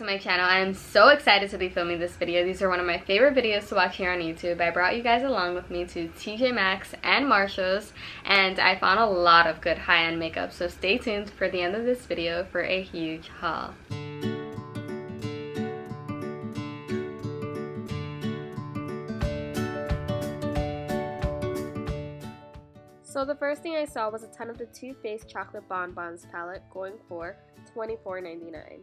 my channel. I am so excited to be filming this video. These are one of my favorite videos to watch here on YouTube. I brought you guys along with me to TJ Maxx and Marshall's, and I found a lot of good high-end makeup, so stay tuned for the end of this video for a huge haul. So the first thing I saw was a ton of the Too Faced Chocolate Bonbons palette going for $24.99.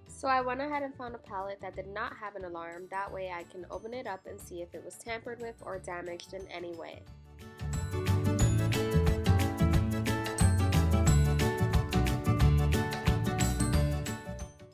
So I went ahead and found a palette that did not have an alarm, that way I can open it up and see if it was tampered with or damaged in any way.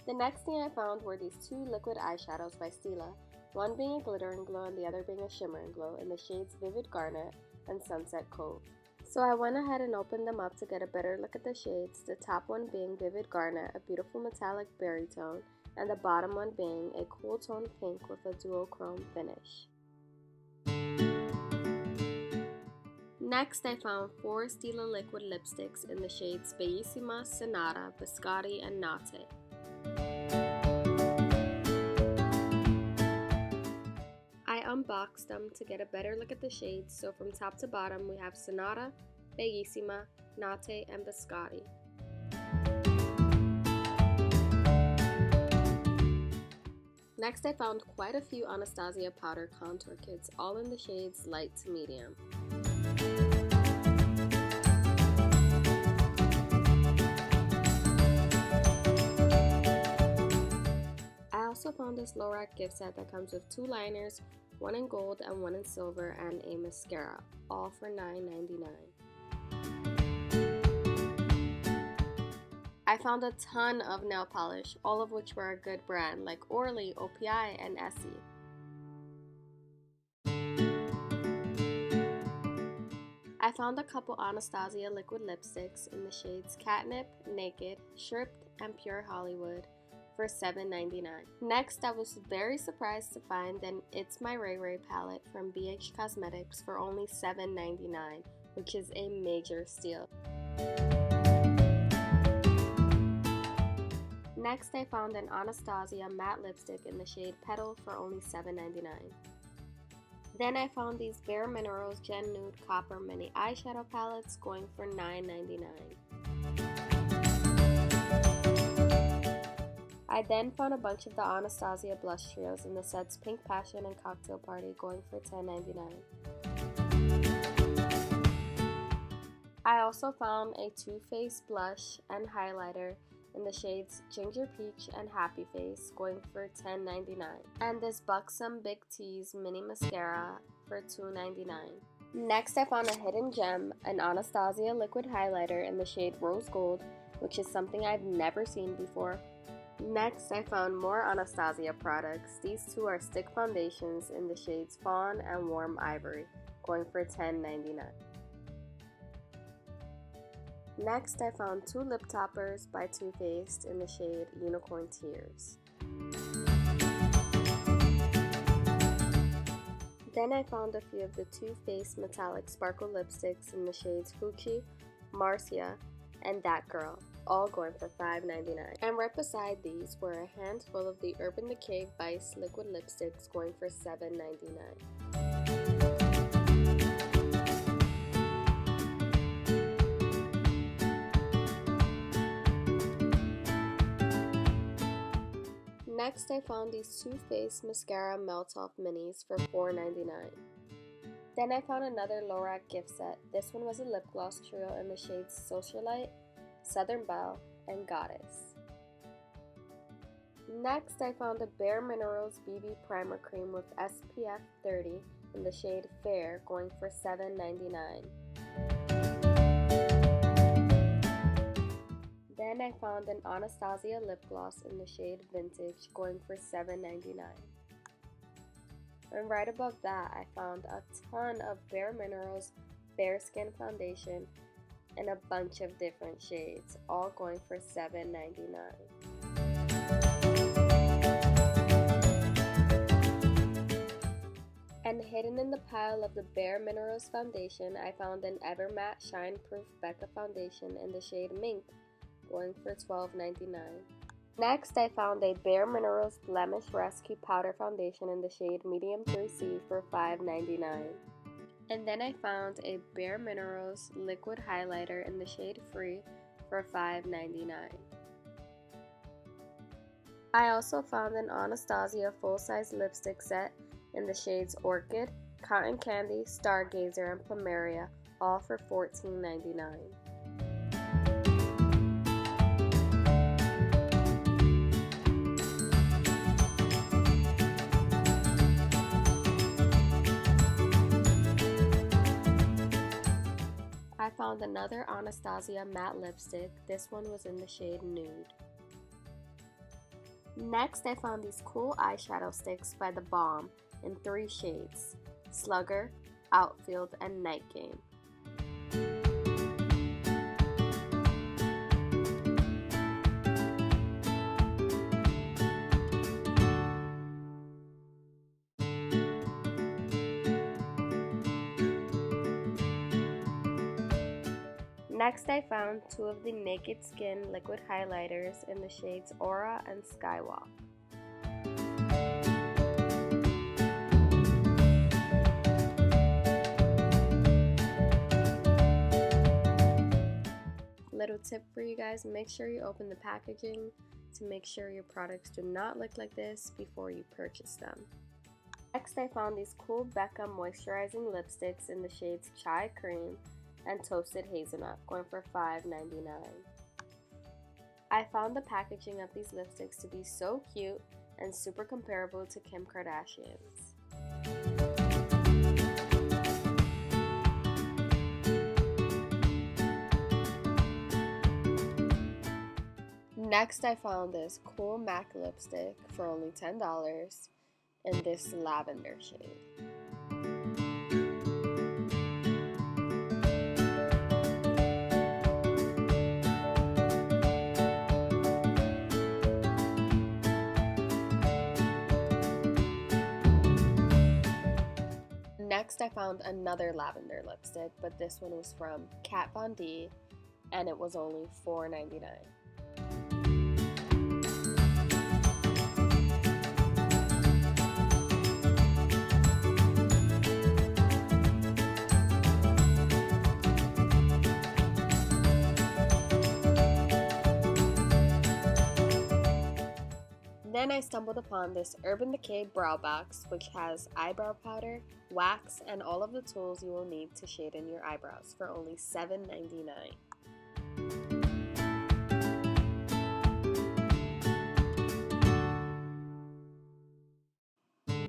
The next thing I found were these two liquid eyeshadows by Stila, one being a glitter and glow and the other being a shimmer and glow in the shades Vivid Garnet and Sunset Cove. So I went ahead and opened them up to get a better look at the shades, the top one being Vivid Garnet, a beautiful metallic berry tone, and the bottom one being a cool tone pink with a duochrome finish. Next, I found 4 Stila liquid lipsticks in the shades Bellissima, Sonata, Biscotti, and Nate. I unboxed them to get a better look at the shades, so from top to bottom we have Sonata, Bellissima, Nate, and Biscotti. Next I found quite a few Anastasia powder contour kits, all in the shades light to medium. I also found this low-rack gift set that comes with 2 liners, one in gold and one in silver, and a mascara, all for $9.99. I found a ton of nail polish, all of which were a good brand, like Orly, OPI, and Essie. I found a couple Anastasia liquid lipsticks in the shades Catnip, Naked, Stripped, and Pure Hollywood for $7.99. Next, I was very surprised to find an It's My Ray Ray palette from BH Cosmetics for only $7.99, which is a major steal. Next, I found an Anastasia matte lipstick in the shade Petal for only $7.99. Then I found these Bare Minerals Gen Nude Copper Mini Eyeshadow Palettes going for $9.99. I then found a bunch of the Anastasia blush trios in the sets Pink Passion and Cocktail Party going for $10.99. I also found a Too Faced blush and highlighter in the shades Ginger Peach and Happy Face going for $10.99. And this Buxom Big T's mini mascara for $2.99. Next I found a hidden gem, an Anastasia liquid highlighter in the shade Rose Gold, which is something I've never seen before. Next, I found more Anastasia products. These 2 are stick foundations in the shades Fawn and Warm Ivory, going for $10.99. Next, I found 2 lip toppers by Too Faced in the shade Unicorn Tears. Then I found a few of the Too Faced metallic sparkle lipsticks in the shades Hoochie, Marcia, and That Girl, all going for $5.99. And right beside these were a handful of the Urban Decay Vice liquid lipsticks going for $7.99. Next, I found these Too Faced Mascara Melt Off Minis for $4.99. Then I found another low-rack gift set. This one was a lip gloss trio in the shades Socialite, Southern Belle, and Goddess. Next, I found a Bare Minerals BB Primer Cream with SPF 30 in the shade Fair, going for $7.99. Then I found an Anastasia lip gloss in the shade Vintage, going for $7.99. And right above that, I found a ton of Bare Minerals Bare Skin Foundation in a bunch of different shades, all going for $7.99. And hidden in the pile of the Bare Minerals foundation, I found an Evermatte Shine Proof Becca foundation in the shade Mink, going for $12.99. Next, I found a Bare Minerals Blemish Rescue Powder foundation in the shade Medium 3C for $5.99. And then I found a Bare Minerals liquid highlighter in the shade Free for $5.99. I also found an Anastasia full-size lipstick set in the shades Orchid, Cotton Candy, Stargazer, and Plumeria, all for $14.99. I found another Anastasia matte lipstick. This one was in the shade Nude. Next, I found these cool eyeshadow sticks by The Balm in 3 shades: Slugger, Outfield, and Night Game. Next, I found 2 of the Naked Skin liquid highlighters in the shades Aura and Skywalk. Little tip for you guys, make sure you open the packaging to make sure your products do not look like this before you purchase them. Next, I found these cool Becca moisturizing lipsticks in the shades Chai Cream and Toasted Hazelnut, going for $5.99. I found the packaging of these lipsticks to be so cute and super comparable to Kim Kardashian's. Next, I found this cool MAC lipstick for only $10 in this lavender shade. Next, I found another lavender lipstick, but this one was from Kat Von D, and it was only $4.99. Then I stumbled upon this Urban Decay brow box, which has eyebrow powder, wax, and all of the tools you will need to shade in your eyebrows for only $7.99.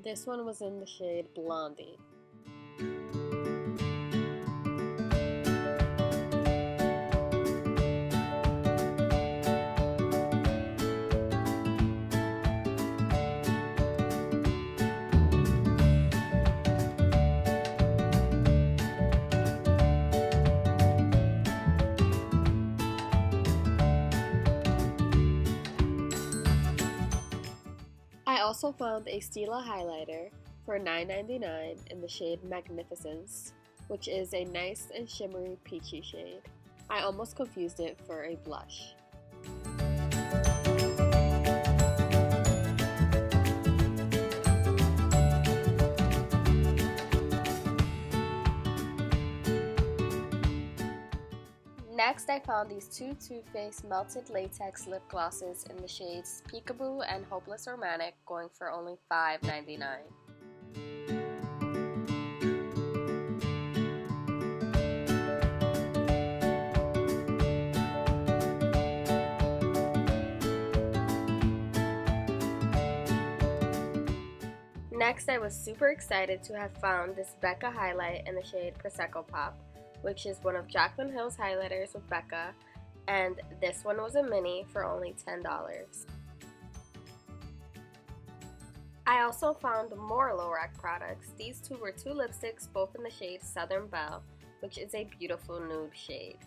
This one was in the shade Blondie. I also found a Stila highlighter for $9.99 in the shade Magnificence, which is a nice and shimmery peachy shade. I almost confused it for a blush. Next, I found these 2 Too Faced Melted Latex lip glosses in the shades Peekaboo and Hopeless Romantic, going for only $5.99. Next, I was super excited to have found this Becca highlight in the shade Prosecco Pop, which is one of Jaclyn Hill's highlighters with Becca, and this one was a mini for only $10. I also found more low-rack products. These 2 were 2 lipsticks, both in the shade Southern Belle, which is a beautiful nude shade.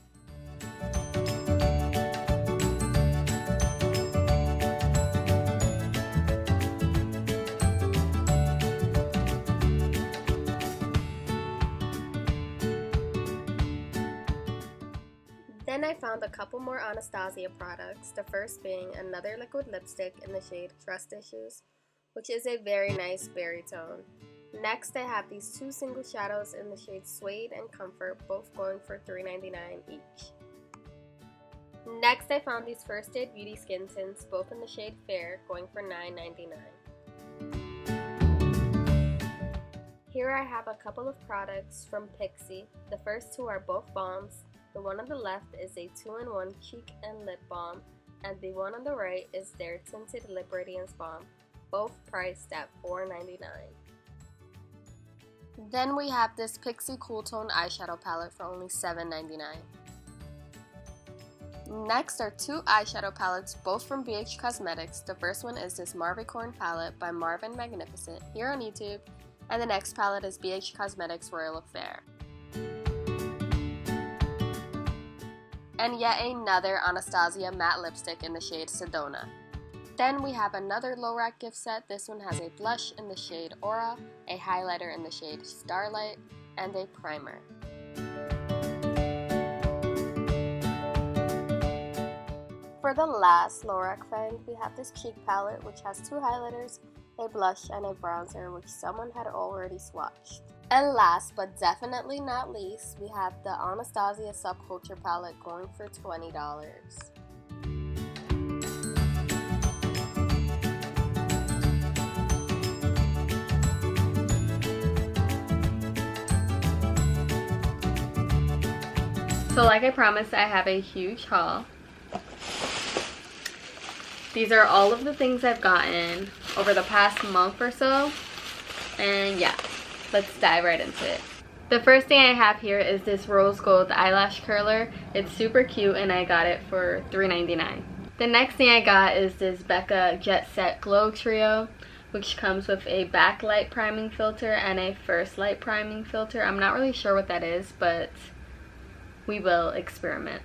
Then I found a couple more Anastasia products, the first being another liquid lipstick in the shade Trust Issues, which is a very nice berry tone. Next, I have these two single shadows in the shade Suede and Comfort, both going for $3.99 each. Next, I found these First Aid Beauty Skin Tints, both in the shade Fair, going for $9.99. Here I have a couple of products from Pixi. The first two are both balms. The one on the left is a 2-in-1 cheek and lip balm, and the one on the right is their Tinted Lip Radiance Balm, both priced at $4.99. Then we have this Pixi Cool Tone eyeshadow palette for only $7.99. Next are two eyeshadow palettes, both from BH Cosmetics. The first one is this Marvicorn palette by Marvin Magnificent here on YouTube, and the next palette is BH Cosmetics Royal Affair. And yet another Anastasia matte lipstick in the shade Sedona. Then we have another low rack gift set. This one has a blush in the shade Aura, a highlighter in the shade Starlight, and a primer. For the last low rack find, we have this cheek palette which has two highlighters, a blush, and a bronzer which someone had already swatched. And last but definitely not least, we have the Anastasia Subculture palette going for $20. So like I promised, I have a huge haul. These are all of the things I've gotten over the past month or so. And yeah, let's dive right into it. The first thing I have here is this rose gold eyelash curler. It's super cute and I got it for $3.99. The next thing I got is this Becca Jet Set Glow Trio, which comes with a backlight priming filter and a first light priming filter. I'm not really sure what that is, but we will experiment.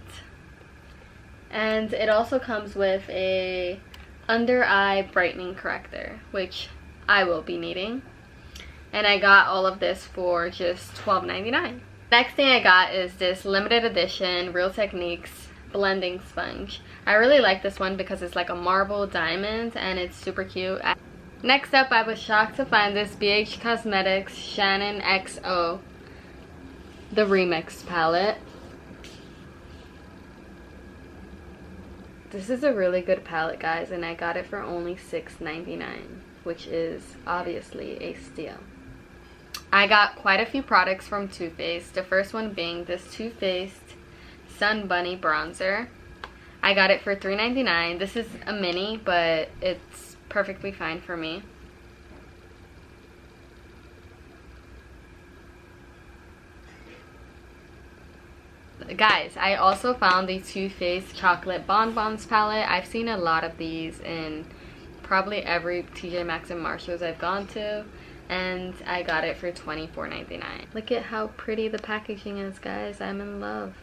And it also comes with a under eye brightening corrector, which I will be needing. And I got all of this for just $12.99. Next thing I got is this limited edition Real Techniques blending sponge. I really like this one because it's like a marble diamond and it's super cute. Next up, I was shocked to find this BH Cosmetics Shannon XO, the Remix palette. This is a really good palette, guys, and I got it for only $6.99, which is obviously a steal. I got quite a few products from Too Faced, the first one being this Too Faced Sun Bunny bronzer. I got it for $3.99. This is a mini, but it's perfectly fine for me. Guys, I also found the Too Faced Chocolate Bonbons palette. I've seen a lot of these in probably every TJ Maxx and Marshalls I've gone to, and I got it for $24.99. Look at how pretty the packaging is, guys. I'm in love.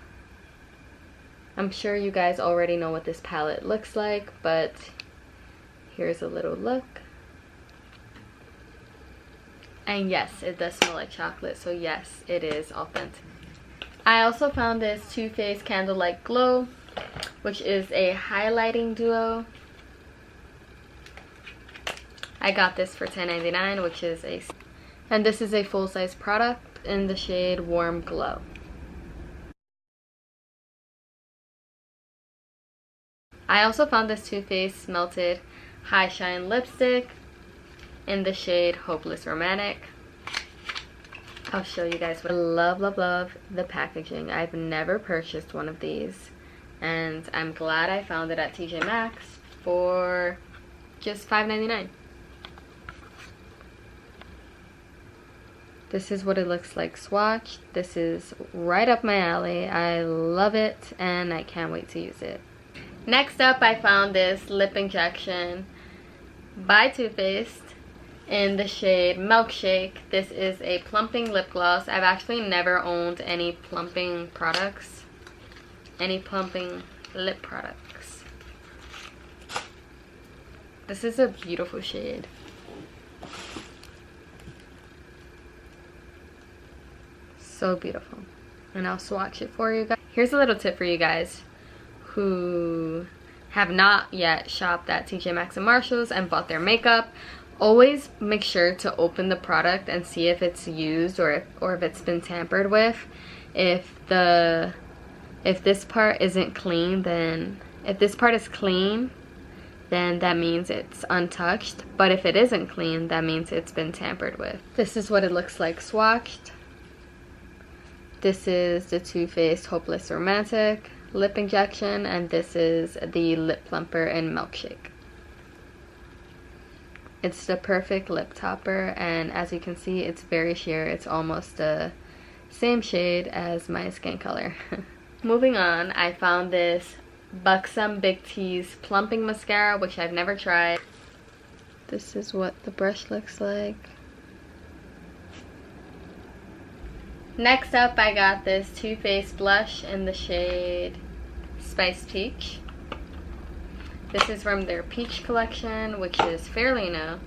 I'm sure you guys already know what this palette looks like, but here's a little look. And yes, it does smell like chocolate, so yes, it is authentic. I also found this Too Faced Candlelight Glow, which is a highlighting duo. I got this for $10.99, which is and this is a full-size product in the shade Warm Glow. I also found this Too Faced Melted High Shine Lipstick in the shade Hopeless Romantic. I'll show you guys what I love the packaging. I've never purchased one of these, and I'm glad I found it at TJ Maxx for just $5.99. This is what it looks like swatched. This is right up my alley. I love it and I can't wait to use it. Next up, I found this lip injection by Too Faced in the shade Milkshake. This is a plumping lip gloss. I've actually never owned any plumping products, any plumping lip products. This is a beautiful shade. So beautiful. and I'll swatch it for you guys. Here's a little tip for you guys who have not yet shopped at TJ Maxx and Marshalls and bought their makeup. Always make sure to open the product and see if it's used or if it's been tampered with. If this part isn't clean, then if this part is clean, then that means it's untouched. But if it isn't clean, that means it's been tampered with. This is what it looks like swatched. This is the Too Faced Hopeless Romantic lip injection, and this is the lip plumper in Milkshake. It's the perfect lip topper, and as you can see, it's very sheer. It's almost the same shade as my skin color. Moving on, I found this Buxom Big T's plumping mascara, which I've never tried. This is what the brush looks like. Next up, I got this Too Faced blush in the shade Spiced Peach. This is from their Peach collection, which is fairly new.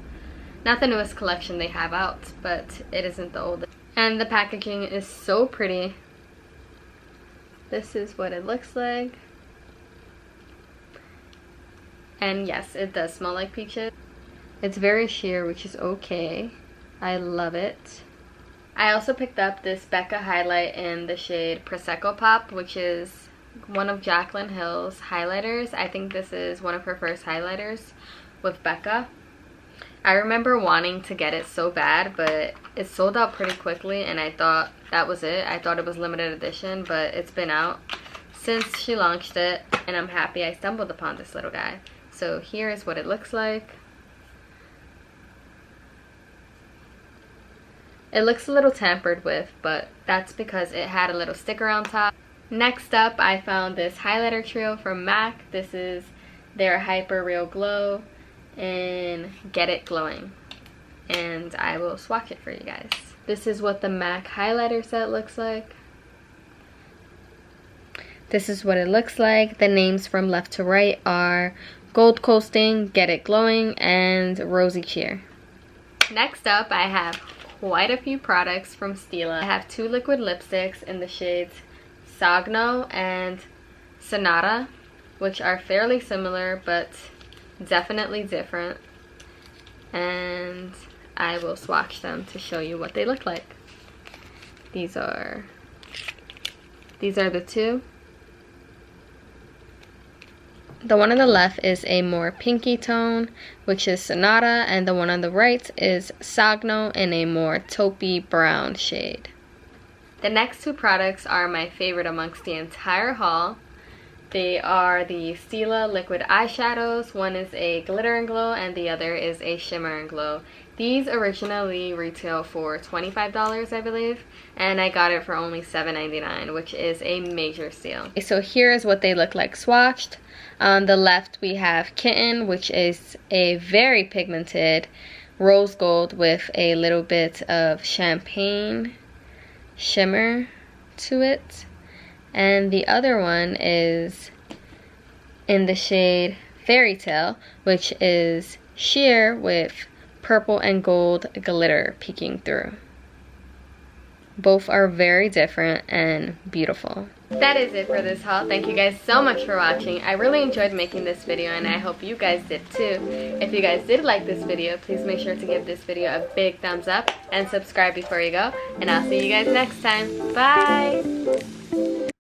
Not the newest collection they have out, but it isn't the oldest. And the packaging is so pretty. This is what it looks like. And yes, it does smell like peaches. It's very sheer, which is okay. I love it. I also picked up this Becca highlight in the shade Prosecco Pop, which is one of Jaclyn Hill's highlighters. I think this is one of her first highlighters with Becca. I remember wanting to get it so bad, but it sold out pretty quickly, and I thought that was it. I thought it was limited edition, but it's been out since she launched it, and I'm happy I stumbled upon this little guy. So here is what it looks like. It looks a little tampered with, but that's because it had a little sticker on top. Next up, I found this highlighter trio from MAC. This is their Hyper Real Glow and Get It Glowing. And I will swatch it for you guys. This is what the MAC highlighter set looks like. This is what it looks like. The names from left to right are Gold Coasting, Get It Glowing, and Rosy Cheer. Next up, I have quite a few products from Stila. I have two liquid lipsticks in the shades Sagno and Sonata, which are fairly similar but definitely different. And I will swatch them to show you what they look like. These are the two. The one on the left is a more pinky tone, which is Sonata, and the one on the right is Sagno in a more taupey brown shade. The next two products are my favorite amongst the entire haul. They are the Stila liquid eyeshadows. One is a glitter and glow and the other is a shimmer and glow. These originally retail for $25, I believe, and I got it for only $7.99, which is a major steal. So here is what they look like swatched. On the left we have Kitten, which is a very pigmented rose gold with a little bit of champagne shimmer to it. And the other one is in the shade Fairy Tale, which is sheer with purple and gold glitter peeking through. Both are very different and beautiful. That is it for this haul. Thank you guys so much for watching. I really enjoyed making this video and I hope you guys did too. If you guys did like this video, please make sure to give this video a big thumbs up and subscribe before you go. And I'll see you guys next time. Bye!